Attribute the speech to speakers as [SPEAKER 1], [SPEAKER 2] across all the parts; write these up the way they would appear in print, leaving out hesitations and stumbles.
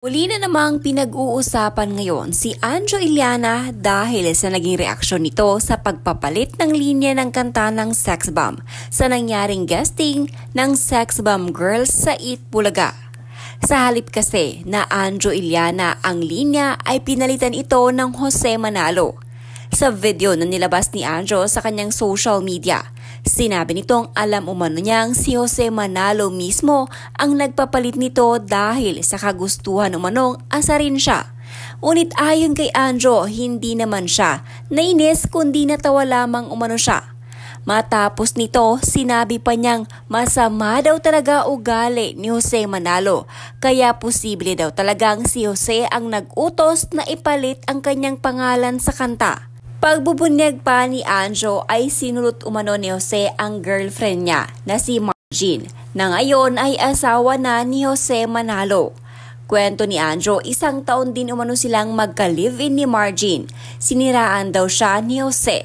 [SPEAKER 1] Muli na namang pinag-uusapan ngayon si Anjo Iliana dahil sa naging reaksyon nito sa pagpapalit ng linya ng kanta ng Sex Bomb sa nangyaring guesting ng Sex Bomb Girls sa Eat Bulaga. Sa halip kasi na Anjo Iliana ang linya ay pinalitan ito ng Jose Manalo. Sa video na nilabas ni Anjo sa kanyang social media, sinabi nitong alam umano niyang si Jose Manalo mismo ang nagpapalit nito dahil sa kagustuhan umanong asarin siya. Ngunit ayon kay Anjo, hindi naman siya nainis kundi natawa lamang umano siya. Matapos nito, sinabi pa niyang masama daw talaga ugali ni Jose Manalo, kaya posible daw talagang si Jose ang nag-utos na ipalit ang kanyang pangalan sa kanta. Pagbubunyag pa ni Anjo ay sinulot umano ni Jose ang girlfriend niya na si Margin na ngayon ay asawa na ni Jose Manalo. Kwento ni Anjo, 1 taon din umano silang magka-live-in ni Margin. Siniraan daw siya ni Jose.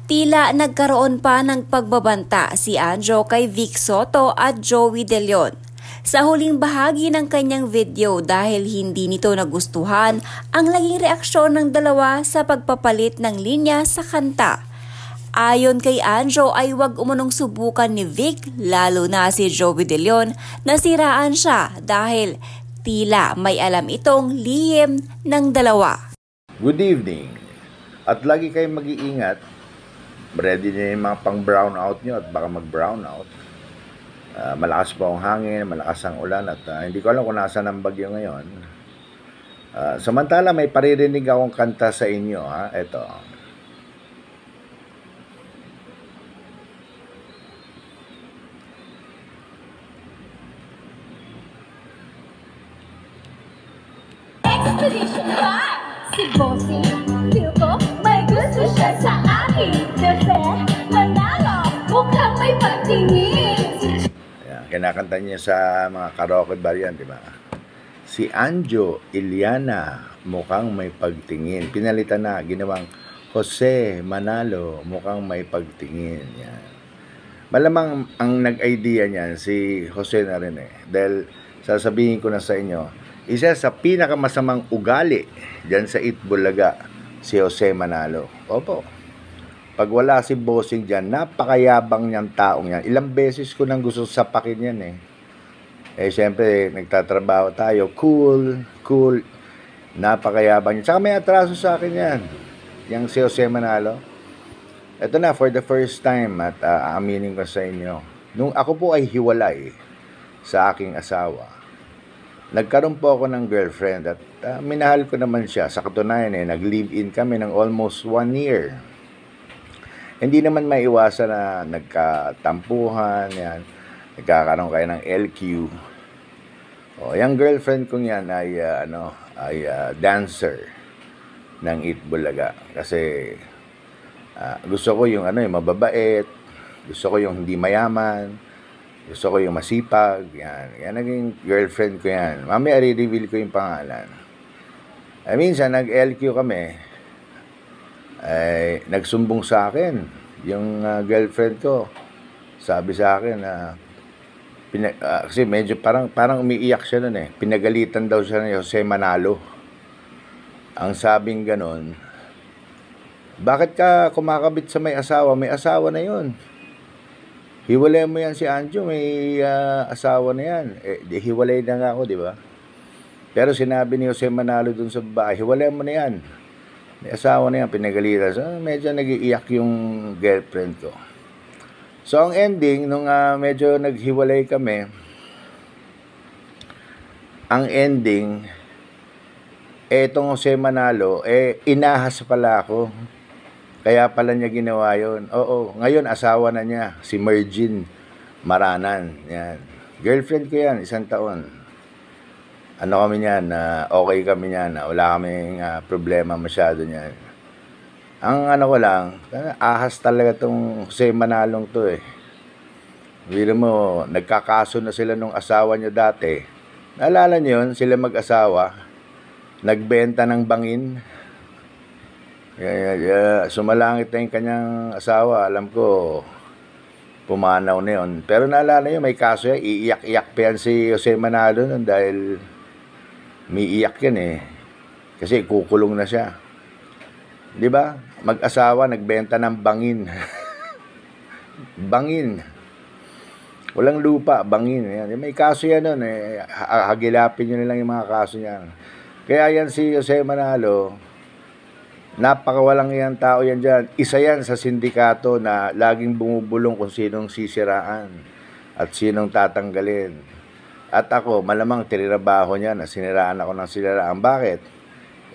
[SPEAKER 1] Tila nagkaroon pa ng pagbabanta si Anjo kay Vic Soto at Joey De Leon sa huling bahagi ng kanyang video dahil hindi nito nagustuhan ang naging reaksyon ng dalawa sa pagpapalit ng linya sa kanta. Ayon kay Anjo ay wag umunong subukan ni Vic lalo na si Joey De Leon na siraan siya dahil tila may alam itong lihim ng dalawa.
[SPEAKER 2] Good evening at lagi kayong mag-iingat. Ready na yung mga pang brownout nyo at baka mag-brownout. Malakas po ang hangin, malakas ang ulan at hindi ko alam kung nasaan ang bagyo ngayon. Samantala may paririnig akong kanta sa inyo. Ito.
[SPEAKER 3] Expedition ba? Si Bossy, feel ko may gusto siya sa akin. Kasi Manalo, mukhang may pagtingin.
[SPEAKER 2] Kinakanta niya sa mga karaoke bar yan, di ba? Si Anjo Iliana, mukhang may pagtingin. Pinalitan na, ginawang Jose Manalo, mukhang may pagtingin. Yan. Malamang ang nag-idea niyan, si Jose na rin eh. Dahil sasabihin ko na sa inyo, isa sa pinakamasamang ugali dyan sa Eat Bulaga, si Jose Manalo. Opo. Pag wala si bossing dyan, napakayabang niyang taong yan. Ilang beses ko nang gusto sapakin yan eh. Siyempre, nagtatrabaho tayo. Cool. Napakayabang niya. Tsaka may atraso sa akin yan. Yang si Jose Manalo. Ito na, for the first time, at aaminin ko sa inyo. Nung ako po ay hiwalay sa aking asawa, nagkaroon po ako ng girlfriend at minahal ko naman siya. Sa katunayan nag-live-in kami ng almost 1 year. Hindi naman maiwasan na nagkatampuhan, yan. Nagkakaroon kayo ng LQ. Yung girlfriend kong yan ay, dancer ng Eat Bulaga. Kasi gusto ko yung mababait, gusto ko yung hindi mayaman, gusto ko yung masipag, yan. Yan naging girlfriend ko yan. Mamaya i-reveal ko yung pangalan. Minsan nag-LQ kami, ay nagsumbong sa akin yung girlfriend ko. Sabi sa akin na kasi medyo parang umiiyak siya noon eh. Pinagalitan daw siya ni Jose Manalo. Ang sabing ganon, bakit ka kumakabit sa may asawa? May asawa na yun. Hiwalay mo yan si Anjo, may asawa na yan. Di hiwalay na nga ako, di ba? Pero sinabi ni Jose Manalo dun sa babae, hiwalay mo na yan. May asawa na yan, pinagalitan. So, medyo nag-iiyak yung girlfriend ko. So, ang ending, nung medyo naghiwalay kami, ang ending, etong Jose Manalo, inahas pala ako. Kaya pala niya ginawa yun. Oo, ngayon asawa na niya, si Margin Maranan. Yan. Girlfriend ko yan, 1 taon. Ano kami niyan, okay kami niyan, wala kaming problema masyado niyan. Ang ko lang, ahas talaga tong Jose Manalong to eh. Biro mo, nagkakaso na sila nung asawa niya dati. Naalala niyo yun, sila mag-asawa, nagbenta ng bangin. Sumalangit na yung kanyang asawa, alam ko, pumanaw na yun. Pero naalala niyo, may kaso yan, iiyak-iyak pa yan si Jose Manalo nun dahil Umiiyak yan eh. Kasi kukulong na siya. Di ba? Mag-asawa, nagbenta ng bangin. Bangin. Walang lupa, bangin. Yan. May kaso yan nun eh. Hagilapin nyo nilang yung mga kaso niyan. Kaya yan si Jose Manalo, napakawalang yan tao yan dyan. Isa yan sa sindikato na laging bumubulong kung sinong sisiraan at sinong tatanggalin. At ako, malamang tinirabaho niya na siniraan ako ng siniraan. Bakit?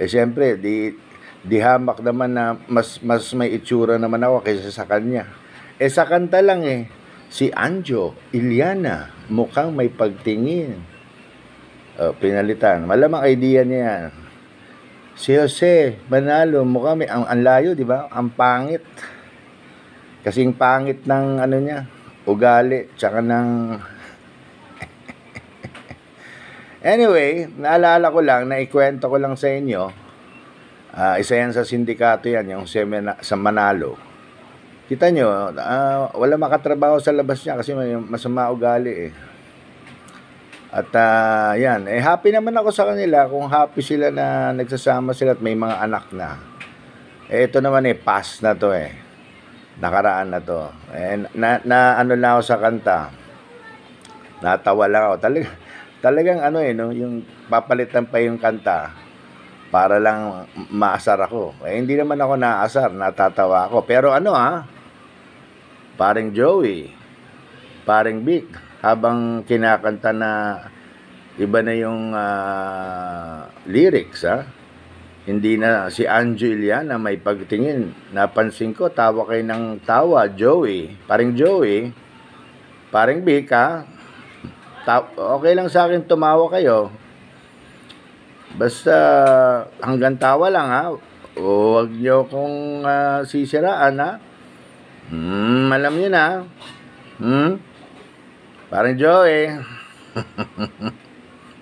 [SPEAKER 2] Eh siyempre, di hamak naman na mas may itsura naman ako kaysa sa kanya. Eh sa kanta lang eh, si Anjo Iliana, mukhang may pagtingin. Pinalitan. Malamang idea niya yan. Si Jose Manalo, mukhang may, ang layo, di ba? Ang pangit. Kasing pangit ng ano niya, ugali, tsaka ng... Anyway, naalala ko lang, naikwento ko lang sa inyo, isa yan sa sindikato yan, yung sa Manalo. Kita nyo, wala makatrabaho sa labas niya kasi may masama ugali eh. At yan, happy naman ako sa kanila kung happy sila na nagsasama sila at may mga anak na. Ito naman pass na to eh. Nakaraan na to. Na ano na ako sa kanta. Natawa lang ako. Talagang ano no, yung papalitan pa yung kanta para lang maasar ako. Hindi naman ako naasar, natatawa ako. Pero ano paring Joey, paring Vic, habang kinakanta na iba na yung lyrics hindi na si Anjo Iliana may pagtingin. Napansin ko, tawa kayo ng tawa, Joey, paring Joey, paring Vic okay lang sa akin tumawa kayo. Basta hanggang tawa lang huwag nyo kong sisiraan alam nyo na. Parang Joey.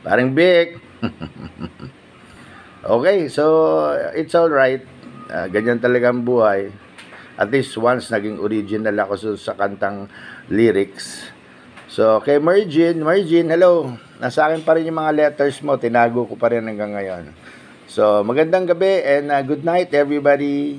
[SPEAKER 2] Parang Vic. Okay, so it's alright. Ganyan talaga ang buhay. At least once naging original ako sa kantang lyrics. So, kay Mergin, hello. Nasa akin pa rin yung mga letters mo. Tinago ko pa rin hanggang ngayon. So, magandang gabi and good night everybody.